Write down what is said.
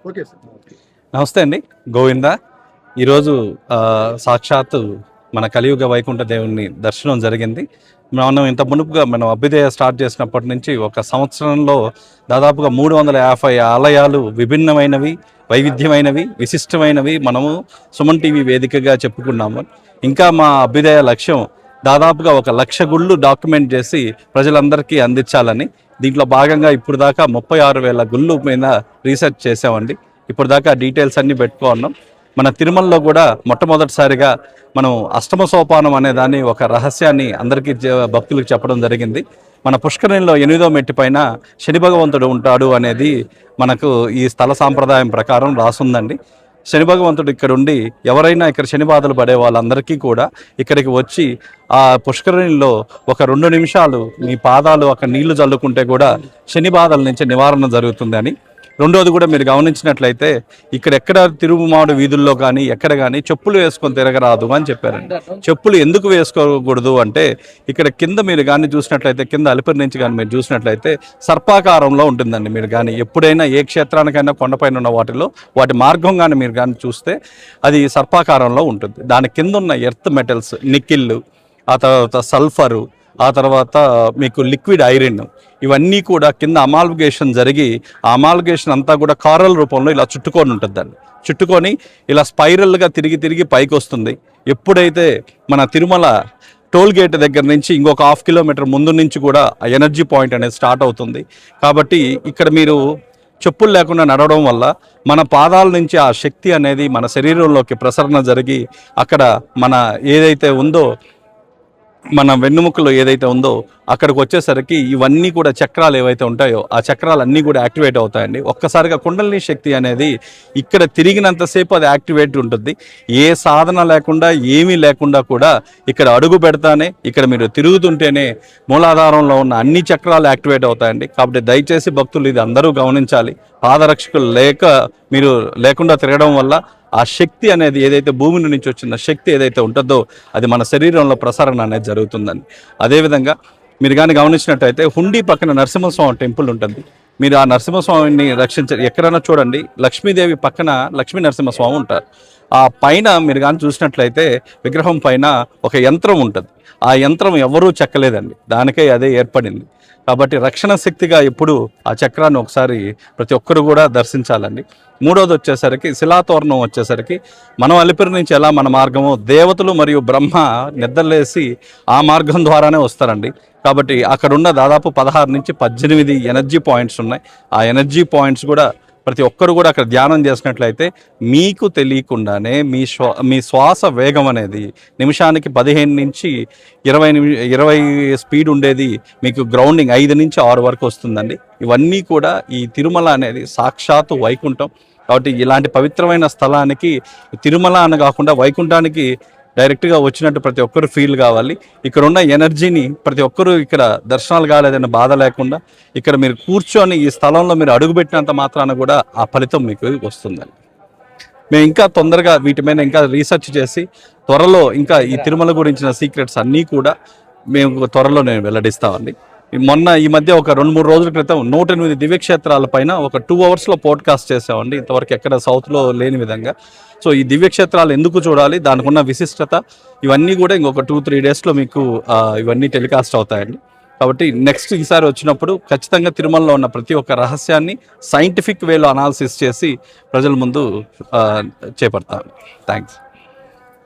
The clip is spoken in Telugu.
Okay sir. నమస్తే అండి, గోవింద. ఈరోజు సాక్షాత్తు మన కలియుగ వైకుంఠ దేవుని దర్శనం జరిగింది. మనం ఇంత మునుపుగా మనం అభ్యుదయ స్టార్ట్ చేసినప్పటి నుంచి ఒక సంవత్సరంలో దాదాపుగా 350 ఆలయాలు విభిన్నమైనవి, వైవిధ్యమైనవి, విశిష్టమైనవి మనము సుమన్ టీవీ వేదికగా చెప్పుకున్నాము. ఇంకా మా అభ్యుదయ లక్ష్యం దాదాపుగా 1,00,000 గుళ్ళు డాక్యుమెంట్ చేసి ప్రజలందరికీ అందించాలని. దీంట్లో భాగంగా ఇప్పుడు దాకా 36,000 గుళ్ళు మీద రీసెర్చ్ చేసామండి. ఇప్పుడు దాకా డీటెయిల్స్ అన్నీ పెట్టుకున్నాం. మన తిరుమలలో కూడా మొట్టమొదటిసారిగా మనం అష్టమ సోపానం అనే దాన్ని ఒక రహస్యాన్ని అందరికీ భక్తులకు చెప్పడం జరిగింది. మన పుష్కరిణిలో 8వ మెట్టు పైన శని భగవంతుడు ఉంటాడు అనేది మనకు ఈ స్థల సాంప్రదాయం ప్రకారం రాసుందండి. శని భగవంతుడు ఇక్కడ ఉండి ఎవరైనా ఇక్కడ శని బాధలు పడే వాళ్ళందరికీ కూడా ఇక్కడికి వచ్చి ఆ పుష్కరిణిలో ఒక 2 నిమిషాలు మీ పాదాలు అక్కడ నీళ్లు చల్లుకుంటే కూడా శని బాధల నుంచి నివారణ జరుగుతుందని. రెండోది కూడా మీరు గమనించినట్లయితే ఎక్కడ తిరుమాడు వీధుల్లో కానీ ఎక్కడ కానీ చెప్పులు వేసుకొని తిరగరాదు అని చెప్పారండి. చెప్పులు ఎందుకు వేసుకోకూడదు అంటే ఇక్కడ కింద మీరు కానీ చూసినట్లయితే, కింద అలిపిరి నుంచి కానీ మీరు చూసినట్లయితే సర్పాకారంలో ఉంటుందండి. మీరు కానీ ఎప్పుడైనా ఏ క్షేత్రానికైనా కొండపైన ఉన్న వాటి మార్గం కానీ మీరు కానీ చూస్తే అది సర్పాకారంలో ఉంటుంది. దాని కింద ఉన్న ఎర్త్ మెటల్స్, నికిల్, ఆ తర్వాత సల్ఫరు, ఆ తర్వాత మీకు లిక్విడ్ ఐరన్, ఇవన్నీ కూడా కింద అమాల్గేషన్ జరిగి ఆ అమాల్గేషన్ అంతా కూడా కారల్ రూపంలో ఇలా చుట్టుకొని ఉంటుందండి. చుట్టుకొని ఇలా స్పైరల్గా తిరిగి పైకి వస్తుంది. ఎప్పుడైతే మన తిరుమల టోల్ గేట్ దగ్గర నుంచి ఇంకొక 1/2 కిలోమీటర్ ముందు నుంచి కూడా ఆ ఎనర్జీ పాయింట్ అనేది స్టార్ట్ అవుతుంది. కాబట్టి ఇక్కడ మీరు చెప్పులు లేకుండా నడవడం వల్ల మన పాదాల నుంచి ఆ శక్తి అనేది మన శరీరంలోకి ప్రసరణ జరిగి అక్కడ మన ఏదైతే ఉందో, మన వెన్నుముకలో ఏదైతే ఉందో అక్కడికి వచ్చేసరికి ఇవన్నీ కూడా చక్రాలు ఏవైతే ఉంటాయో ఆ చక్రాలు అన్నీ కూడా యాక్టివేట్ అవుతాయండి. ఒక్కసారిగా కుండలిని శక్తి అనేది ఇక్కడ తిరిగినంతసేపు అది యాక్టివేట్ ఉంటుంది. ఏ సాధన లేకుండా ఏమీ లేకుండా కూడా ఇక్కడ అడుగు పెడతానే, ఇక్కడ మీరు తిరుగుతుంటేనే మూలాధారంలో ఉన్న అన్ని చక్రాలు యాక్టివేట్ అవుతాయండి. కాబట్టి దయచేసి భక్తులు ఇది అందరూ గమనించాలి. పాదరక్షకులు మీరు లేకుండా తిరగడం వల్ల ఆ శక్తి అనేది ఏదైతే భూమి నుంచి వచ్చిన శక్తి ఏదైతే ఉంటుందో అది మన శరీరంలో ప్రసరణ అనేది జరుగుతుందండి. అదేవిధంగా మీరు కానీ గమనించినట్టయితే హుండీ పక్కన నరసింహస్వామి టెంపుల్ ఉంటుంది. మీరు ఆ నరసింహస్వామిని ఎక్కడైనా చూడండి, లక్ష్మీదేవి పక్కన లక్ష్మీ నరసింహస్వామి ఉంటారు. ఆ పైన మీరు కానీ చూసినట్లయితే విగ్రహం పైన ఒక యంత్రం ఉంటుంది. ఆ యంత్రం ఎవరూ చెక్కలేదండి, దానికై అదే ఏర్పడింది. కాబట్టి రక్షణ శక్తిగా ఇప్పుడు ఆ చక్రాన్ని ఒకసారి ప్రతి ఒక్కరు కూడా దర్శించాలండి. మూడోది వచ్చేసరికి శిలాతోరణం వచ్చేసరికి మనం అలిపిరి నుంచి ఎలా మన మార్గమో దేవతలు మరియు బ్రహ్మ నిద్రలేసి ఆ మార్గం ద్వారానే వస్తారండి. కాబట్టి అక్కడున్న దాదాపు 16 నుంచి 18 ఎనర్జీ పాయింట్స్ ఉన్నాయి. ఆ ఎనర్జీ పాయింట్స్ కూడా ప్రతి ఒక్కరు కూడా అక్కడ ధ్యానం చేసినట్లయితే మీకు తెలియకుండానే మీ శ్వాస వేగం అనేది నిమిషానికి 15 నుంచి 20 స్పీడ్ ఉండేది మీకు గ్రౌండింగ్ 5 నుంచి 6 వరకు వస్తుందండి. ఇవన్నీ కూడా ఈ తిరుమల అనేది సాక్షాత్తు వైకుంఠం. కాబట్టి ఇలాంటి పవిత్రమైన స్థలానికి తిరుమల అని కాకుండా వైకుంఠానికి డైరెక్ట్గా వచ్చినట్టు ప్రతి ఒక్కరు ఫీల్ కావాలి. ఇక్కడ ఉన్న ఎనర్జీని ప్రతి ఒక్కరూ ఇక్కడ దర్శనాలు కాలేదనే బాధ లేకుండా ఇక్కడ మీరు కూర్చొని ఈ స్థలంలో మీరు అడుగుపెట్టినంత మాత్రాన కూడా ఆ ఫలితం మీకు వస్తుందండి. మేము ఇంకా తొందరగా వీటి మీద ఇంకా రీసెర్చ్ చేసి త్వరలో ఇంకా ఈ తిరుమల గురించిన సీక్రెట్స్ అన్నీ కూడా మేము త్వరలో నేను వెల్లడిస్తామండి. ఈ మధ్య ఒక 2-3 రోజుల క్రితం 108 దివ్యక్షేత్రాల పైన ఒక 2 అవర్స్లో పోడ్కాస్ట్ చేసామండి. ఇంతవరకు ఎక్కడ సౌత్లో లేని విధంగా. సో ఈ దివ్యక్షేత్రాలు ఎందుకు చూడాలి, దానికి ఉన్న విశిష్టత, ఇవన్నీ కూడా ఇంకొక 2-3 డేస్లో మీకు ఇవన్నీ టెలికాస్ట్ అవుతాయండి. కాబట్టి నెక్స్ట్ ఈసారి వచ్చినప్పుడు ఖచ్చితంగా తిరుమలలో ఉన్న ప్రతి ఒక్క రహస్యాన్ని సైంటిఫిక్ వేలో అనాలిసిస్ చేసి ప్రజల ముందు చేపడతాను. థ్యాంక్స్.